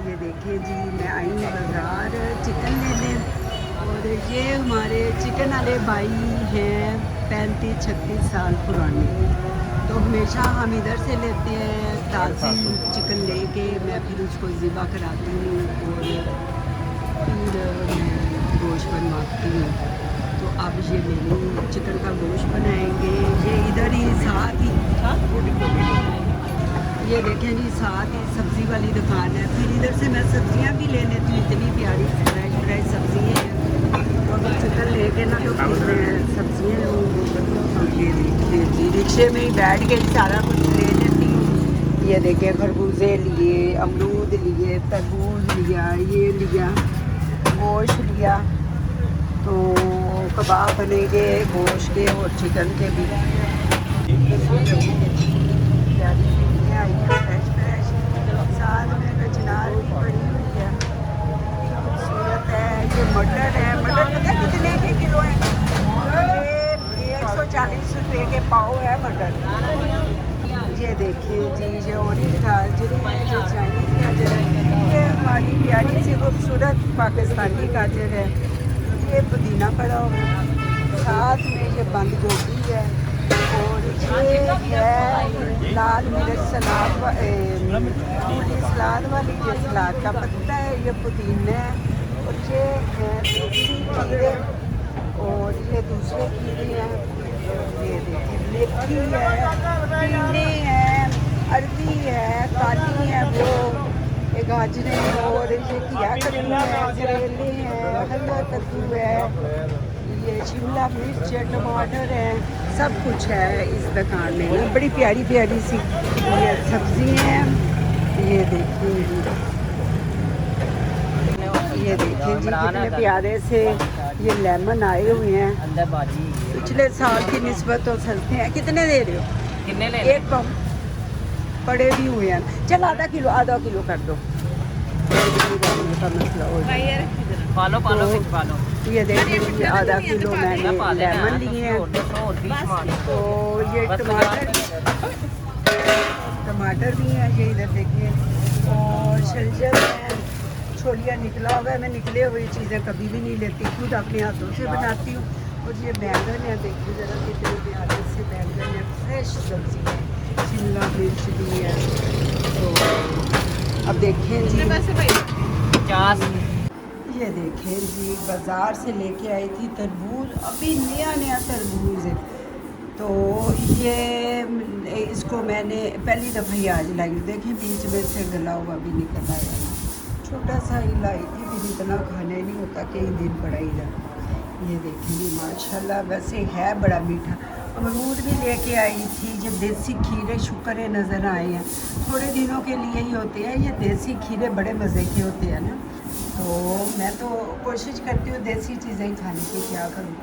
ये देखिए जी, मैं आई हूँ बाज़ार चिकन लेने और ये हमारे चिकन वाले भाई हैं 35-36 साल पुराने। तो हमेशा हम इधर से लेते हैं ताज़ी चिकन लेके, मैं फिर उसको ज़िबा कराती हूँ और फिर मैं गोश्त बनवाती हूँ। तो अब ये मेनू चिकन का गोश्त बनाएंगे, ये इधर ही साथ ही ये देखें जी, साथ ही सब्ज़ी वाली दुकान है। फिर इधर से मैं सब्ज़ियाँ भी ले लेती हूँ, इतनी प्यारी फ्रेश फ्रेश सब्ज़ी है। तो अभी चिकन लेके ना तो फिर मैं सब्ज़ियाँ ये देखिए जी, रिक्शे में ही बैठ के सारा कुछ ले लेती हूँ। ये देखिए, खरबूजे लिए, अमरूद लिए, तरबूज लिया, ये लिया, गोश्त लिया। तो कबाब बनेंगे गोश्त के और चिकन के भी। फ्रेश फ्रेश, साथ में कचनार भी पड़ी हुई है, खूबसूरत है। ये मटर है, मटर पता कितने के किलो है? ये 140 रुपये के पाव है मटर। ये देखिए जी, ये ऑरेंज गाजर है, जो चाइनीज गाजर है, ये हमारी प्यारी सी खूबसूरत पाकिस्तानी गाजर है। ये पुदीना पड़ा हुआ है, साथ में ये बंद गोभी है और ये है लाल मिर्च सलाद सलाद वाली, ये सलाद का पत्ता है, ये पुदीना है और ये है देसी खीरे और ये दूसरे खीरे हैं। ये देखिए, मेथी है, टिंडे हैं, अरबी है, काली है, वो एक गाजरें और ये घिया कद्दू है, करेले हैं, हलवा कद्दू है, ये शिमला मिर्च है, टमाटर है, सब कुछ है इस दुकान में। बड़ी प्यारी प्यारी सी ये सब्ज़ी हैं। ये देखिए जी, ये देखिए जी, कितने प्यारे से ये लेमन आए हुए हैं, पिछले साल की निस्बत तो सस्ते हैं। कितने दे रहे हो? कितने ले? एक पाव पड़े भी हुए हैं। चल आधा किलो कर दो, का मसला हो जाए। पालो ये देखिए, आधा किलो मैंने लेमन लिए हैं। तो ये टमाटर भी हैं, ये इधर देखिए, और शलजम है, छोलिया निकला हुआ है। मैं निकले हुई चीज़ें कभी भी नहीं लेती, खुद अपने हाथों से बनाती हूँ। और ये बैंगन है, देखिए ज़रा कितने प्यारे से बैंगन है, फ्रेश सब्ज़ी है, शिमला मिर्च भी है। तो अब देखें जी, 50। ये देखें जी, बाज़ार से लेके आई थी तरबूज, अभी नया नया तरबूज है। तो ये इसको मैंने पहली दफ़ा ही आज लाई। देखें, बीच में से गला हुआ भी निकल आया, छोटा सा ही लाई थी, फिर इतना खाने नहीं होता, कई दिन पड़ा ही रहा। ये देखें जी, माशाल्लाह, वैसे है बड़ा मीठा। अमरूद भी लेके आई थी, जब देसी खीरे शुक्र नज़र आए हैं, थोड़े दिनों के लिए ही होते हैं। ये देसी खीरे बड़े मज़े के होते हैं ना, तो मैं तो कोशिश करती हूँ देसी चीज़ें ही खाने की। क्या करूँ,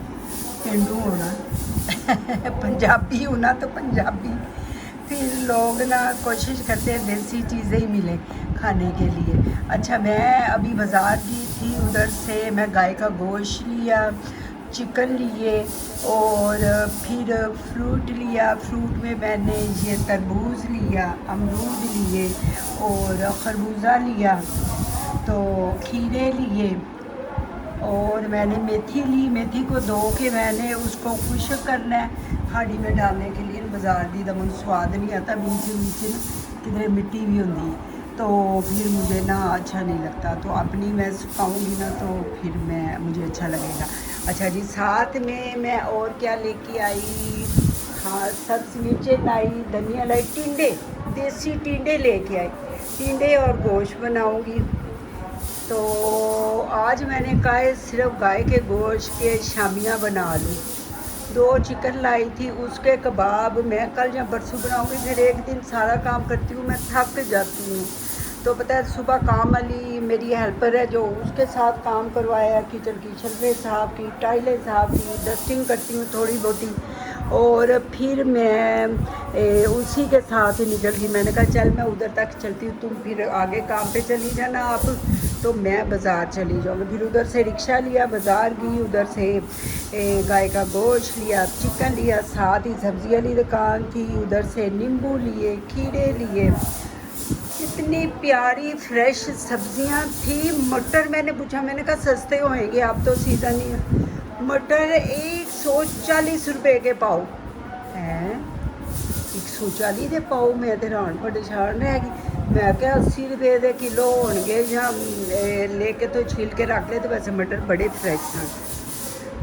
पेंडू होना पंजाबी होना तो पंजाबी, फिर लोग ना कोशिश करते हैं देसी चीज़ें ही मिले खाने के लिए। अच्छा, मैं अभी बाज़ार गई थी, उधर से मैं गाय का गोश्त लिया, चिकन लिए और फिर फ्रूट लिया। फ्रूट में मैंने ये तरबूज लिया, अमरूद लिए और खरबूजा लिया, तो खीरे लिए और मैंने मेथी ली। मेथी को धो के मैंने उसको खुश्क करना है हांडी में डालने के लिए। बाज़ार दी दमन स्वाद नहीं आता, बीच बीच किधरे मिट्टी भी होती है, तो फिर मुझे ना अच्छा नहीं लगता। तो अपनी मैं सुखाऊंगी ना तो फिर मुझे अच्छा लगेगा। अच्छा जी, साथ में मैं और क्या लेके आई? हाँ, सब्ज़ मिर्चें लाई, धनिया लाई, टिंडे, देसी टिंडे लेके आई, टिंडे और गोश्त बनाऊंगी। तो आज मैंने कहा सिर्फ गाय के गोश्त के शामियाँ बना लूँ। 2 चिकन लाई थी, उसके कबाब मैं कल या परसों बनाऊँगी। फिर एक दिन सारा काम करती हूँ, मैं थक जाती हूँ। तो पता है, सुबह काम वाली मेरी हेल्पर है, जो उसके साथ काम करवाया, किचन की शल्फे साफ़ की, टाइलें साफ़ की, डस्टिंग करती हूँ थोड़ी बहुती, और फिर मैं उसी के साथ ही निकल गई। मैंने कहा चल मैं उधर तक चलती हूँ, तुम फिर आगे काम पे चली जाना आप, तो मैं बाज़ार चली जाऊँगी। फिर उधर से रिक्शा लिया, बाज़ार गई, उधर से गाय का गोश्त लिया, चिकन लिया, साथ ही सब्ज़ी वाली दुकान थी, उधर से नींबू लिए, खीरे लिए, इतनी प्यारी फ्रेश सब्जियां थी। मटर मैंने पूछा, मैंने कहा सस्ते होंगे, अब तो सीज़न ही है। मटर 140 रुपए के पाव हैं, 140 के पाव। मैं तो हैरान परेशान रह गई। मैं क्या 80 रुपए के किलो होंगे या लेके तो छील के रख ले। तो वैसे मटर बड़े फ्रेश हैं।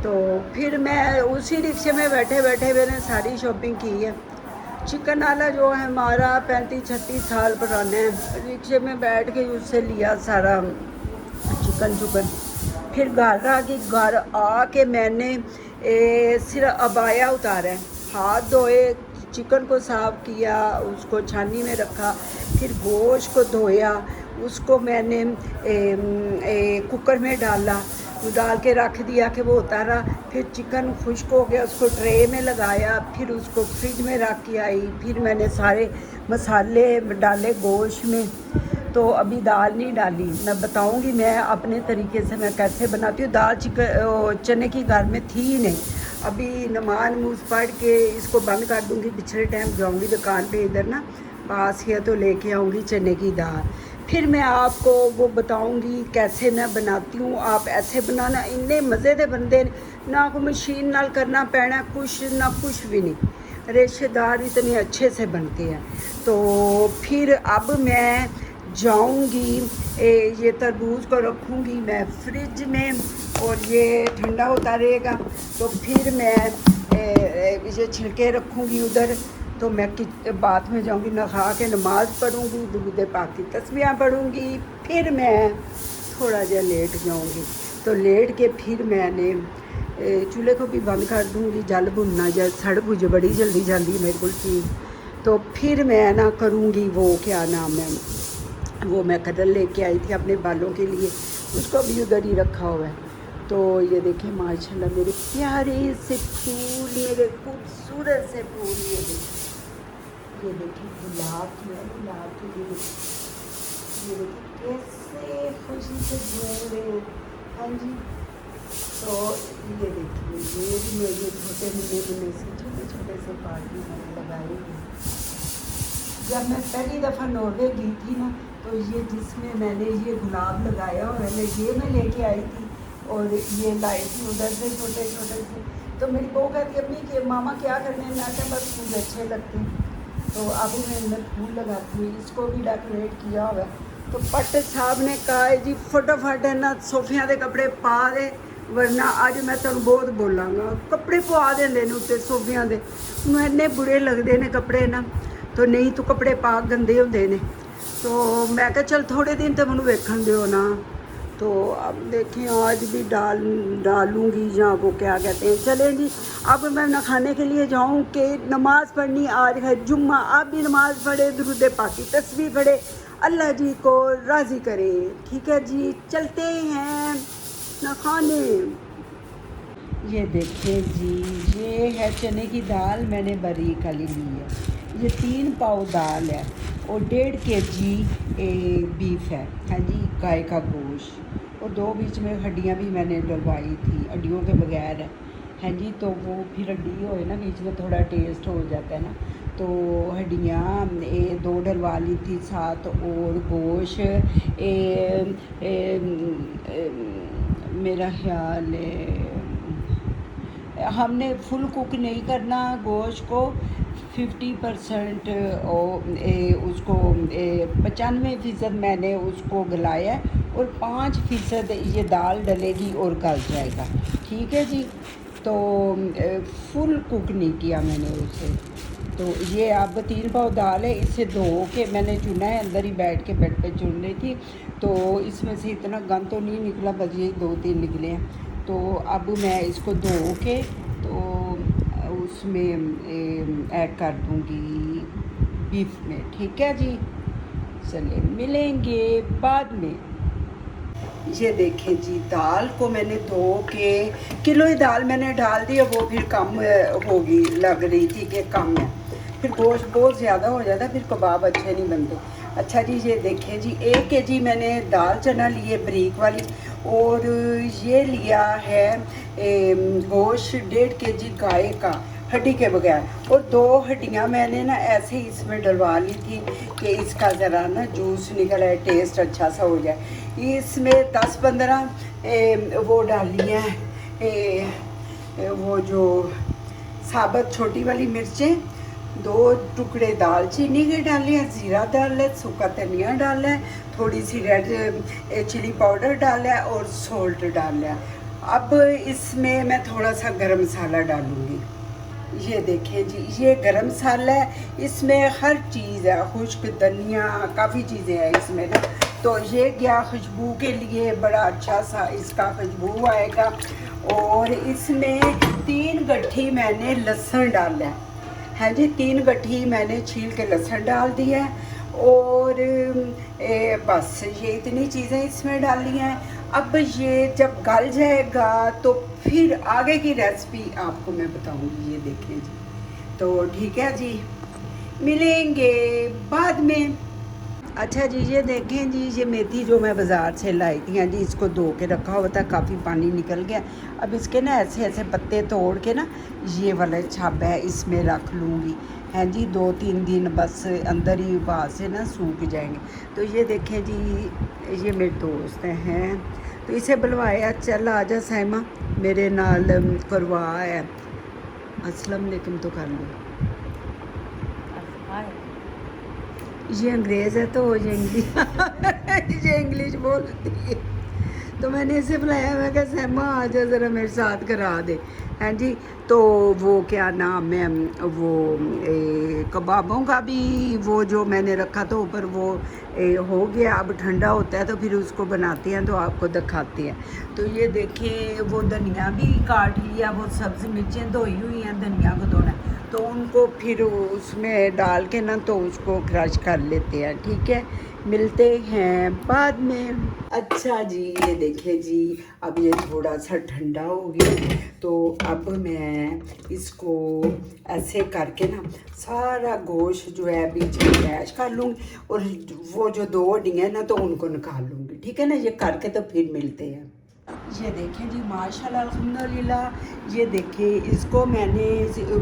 तो फिर मैं उसी रिक्शे में बैठे बैठे मैंने सारी शॉपिंग की है। चिकन वाला जो है हमारा 35-36 साल पुराना है। रिक्शे में बैठ के उससे लिया सारा चिकन। फिर घर आ गई। घर आके मैंने सिर्फ अबाया उतारा है, हाथ धोए, चिकन को साफ़ किया, उसको छानी में रखा। फिर गोश्त को धोया, उसको मैंने कुकर में डाला, डाल के रख दिया कि वो उतारा। फिर चिकन खुश्क हो गया, उसको ट्रे में लगाया, फिर उसको फ्रिज में रख के आई। फिर मैंने सारे मसाले डाले गोश्त में। तो अभी दाल नहीं डाली, मैं बताऊंगी मैं अपने तरीके से मैं कैसे बनाती हूँ। दाल चने की घर में थी ही नहीं। अभी नमाज मूज पढ़ के इसको बंद कर दूँगी। पिछले टाइम जाऊँगी दुकान पे, इधर ना पास है, तो लेके आऊँगी चने की दाल। फिर मैं आपको वो बताऊंगी कैसे मैं बनाती हूँ। आप ऐसे बनाना, इन्ने मज़े दे बनते, ना कोई मशीन नाल करना पैना कुछ, ना कुछ भी नहीं। रेशेदार इतने अच्छे से बनते हैं। तो फिर अब मैं जाऊंगी, ये तरबूज को रखूँगी मैं फ्रिज में और ये ठंडा होता रहेगा। तो फिर मैं इसे छिलके रखूँगी उधर। तो मैं बात में जाऊंगी, नहा के नमाज़ पढ़ूंगी, दुरूद पाक की तस्बीहां पढ़ूंगी। फिर मैं थोड़ा जहा लेट जाऊंगी। तो लेट के फिर मैंने चूल्हे को भी बंद कर दूंगी। जल भुनना जाए, सड़ भुज बड़ी जल्दी जाती है मेरे को चीज़। तो फिर मैं ना करूँगी वो क्या नाम है, वो मैं कदर लेके आई थी अपने बालों के लिए, उसको भी उधर ही रखा हुआ है। तो ये देखिए माशाल्लाह मेरे प्यारे से फूल, मेरे खूबसूरत से फूल। ये देखिए गुलाब की ये देखिए कैसे खुशी से झूम रहे हैं। हाँ जी, तो ये देखिए ये भी मेरे छोटे छोटे से पार्टी मैंने लगाई थी। जब मैं पहली दफ़ा नॉर्वे गई थी ना, तो ये जिसमें मैंने ये गुलाब लगाया और मैं लेके आई थी और ये लाई थी उधर से छोटे छोटे से। तो मेरी बहू कहती अम्मी कि मामा क्या करने हैं, मैं क्या बस फूल अच्छे लगते हैं। तो अभी मैं इनमें फूल लगाती हूँ। इसको भी डेकोरेट किया हुआ है। तो पट्ट साहब ने कहा है जी फटाफट है ना सोफिया के कपड़े पा दे, वरना अज मैं तुम बहुत बोलांगा। कपड़े पवा देंगे ने उत्ते सोफिया के, मैं इन्ने बुरे लगते हैं कपड़े ना। तो नहीं तो कपड़े पा गंदे होंगे ने। तो मैं कहा चल थोड़े दिन तो मैं वेखन दो ना। तो अब देखें आज भी डालूँगी या वो क्या कहते हैं। चलें जी, अब मैं नखाने के लिए जाऊँ कि नमाज़ पढ़नी, आज है जुम्मा। आप भी नमाज़ पढ़े, दुरूद पाक की तस्बीह पढ़े, अल्लाह जी को राज़ी करे। ठीक है जी, चलते हैं नखाने। ये देखें जी, ये है चने की दाल, मैंने बारीक वाली ली है। ये 3 पाव दाल है और 1.5 kg बीफ है। हाँ जी, गाय का गोश्त, और 2 बीच में हड्डियाँ भी मैंने डलवाई थी, हड्डियों के बगैर है। हाँ जी, तो वो फिर हड्डी हो ना बीच में थोड़ा टेस्ट हो जाता है ना। तो हड्डियाँ 2 डलवा ली थी, साथ और गोश्त मेरा ख्याल है हमने फुल कुक नहीं करना गोश्त को। 50% उसको 95% मैंने उसको गलाया और 5% ये दाल डलेगी और गल जाएगा। ठीक है जी, तो फुल कुक नहीं किया मैंने उसे। तो ये अब 3 पाव दाल है, इसे धो के मैंने चुना है, अंदर ही बैठ के बेड पे चुन रही थी। तो इसमें से इतना गंद तो नहीं निकला, बस ये 2-3 निकले हैं। तो अब मैं इसको धो के तो उसमें ऐड कर दूँगी बीफ में। ठीक है जी, चलिए मिलेंगे बाद में। ये देखें जी, दाल को मैंने धो के किलो ही दाल मैंने डाल दी है, वो फिर कम होगी, लग रही थी कि कम है। फिर गोश्त बहुत ज़्यादा हो जाता है, फिर कबाब अच्छे नहीं बनते। अच्छा जी, ये देखें जी, 1 kg मैंने दाल चना लिए बारीक वाली, और ये लिया है गोश्त 1.5 kg गाय का। हड्डी के बगैर। और 2 हड्डियाँ मैंने ना ऐसे ही इसमें डलवा ली थी कि इसका ज़रा ना जूस निकल आए, टेस्ट अच्छा सा हो जाए। इसमें 10-15 वो डाली हैं, वो जो साबुत छोटी वाली मिर्चें, 2 टुकड़े दालचीनी के डाले हैं, ज़ीरा डाला है, सूखा धनिया डाला है, थोड़ी सी रेड चिली पाउडर डाला है और सॉल्ट डाला है। अब इसमें मैं थोड़ा सा गरम मसाला डालूँगी। ये देखें जी, ये गरम मसाला है, इसमें हर चीज़ है, खुश्क धनिया, काफ़ी चीज़ें हैं इसमें ना। तो ये गया खुशबू के लिए, बड़ा अच्छा सा इसका खुशबू आएगा। और इसमें 3 गट्ठी मैंने लहसुन डाला है जी, 3 गट्ठी मैंने छील के लहसुन डाल दिया है। और बस ये इतनी चीज़ें इसमें डाली हैं। अब ये जब गल जाएगा तो फिर आगे की रेसिपी आपको मैं बताऊंगी। ये देखें जी, तो ठीक है जी, मिलेंगे बाद में। अच्छा जी, ये देखें जी, ये मेथी जो मैं बाज़ार से लाई थी जी, इसको धो के रखा हुआ था, काफ़ी पानी निकल गया। अब इसके ना ऐसे ऐसे पत्ते तोड़ के ना ये वाला छाप है इसमें रख लूँगी हैं जी। 2-3 दिन बस अंदर ही वहाँ से ना सूख जाएंगे। तो ये देखें जी, ये मेरे दोस्त हैं, तो इसे बुलवाया, चल आजा साइमा मेरे नाल करवा है। अस्सलाम वालेकुम तो कर लो। ये अंग्रेज़ है तो ये इंग्लिश ये इंग्लिश बोलती है। तो मैंने इसे बुलाया, मैं कहा सहमा आ जा ज़रा मेरे साथ करा दे हैं जी। तो वो क्या नाम है, वो कबाबों का भी वो जो मैंने रखा था ऊपर वो हो गया, अब ठंडा होता है तो फिर उसको बनाते हैं तो आपको दिखाते हैं। तो ये देखिए, वो धनिया भी काट लिया, वो सब्ज़ी मिर्चें धोई हुई हैं, धनिया को धोना, तो उनको फिर उसमें डाल के ना तो उसको क्रश कर लेते हैं। ठीक है, मिलते हैं बाद में। अच्छा जी, ये देखें जी, अब ये थोड़ा सा ठंडा हो गया, तो अब मैं इसको ऐसे करके ना सारा गोश्त जो है बीच में मैश कर लूँगी और वो जो 2 हड्डियाँ ना तो उनको निकाल लूँगी। ठीक है ना, ये करके तो फिर मिलते हैं। ये देखें जी, माशाल्लाह अल्हम्दुलिल्लाह। ये देखें, इसको मैंने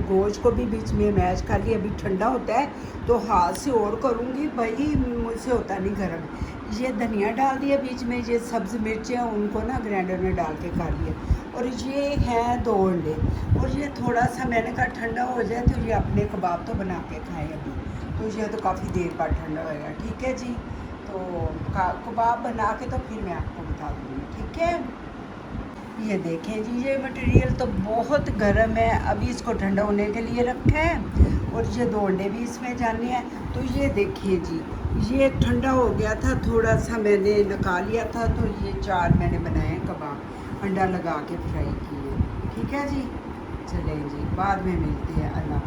गोश्त को भी बीच में मैश कर लिया। अभी ठंडा होता है तो हाथ से और करूँगी भाई, मुझसे होता नहीं गर्म। ये धनिया डाल दिया बीच में, ये सब्ज़ मिर्चें उनको ना ग्राइंडर में डाल के कर लिया। और ये हैं 2 अंडे। और ये थोड़ा सा मैंने कहा ठंडा हो जाए तो ये अपने कबाब तो बना के खाएँ अभी, तो ये तो काफ़ी देर बाद ठंडा होएगा। ठीक है जी, तो कबाब बना के तो फिर मैं आपको बता दूँगी। ठीक है, ये देखें जी, ये मटेरियल तो बहुत गर्म है, अभी इसको ठंडा होने के लिए रखा है। और ये 2 अंडे भी इसमें जाने हैं। तो ये देखिए जी, ये ठंडा हो गया था, थोड़ा सा मैंने निकाल लिया था, तो ये 4 मैंने बनाए कबाब, अंडा लगा के फ्राई किए। ठीक है जी, चलें जी, बाद में मिलते हैं। अल्लाह।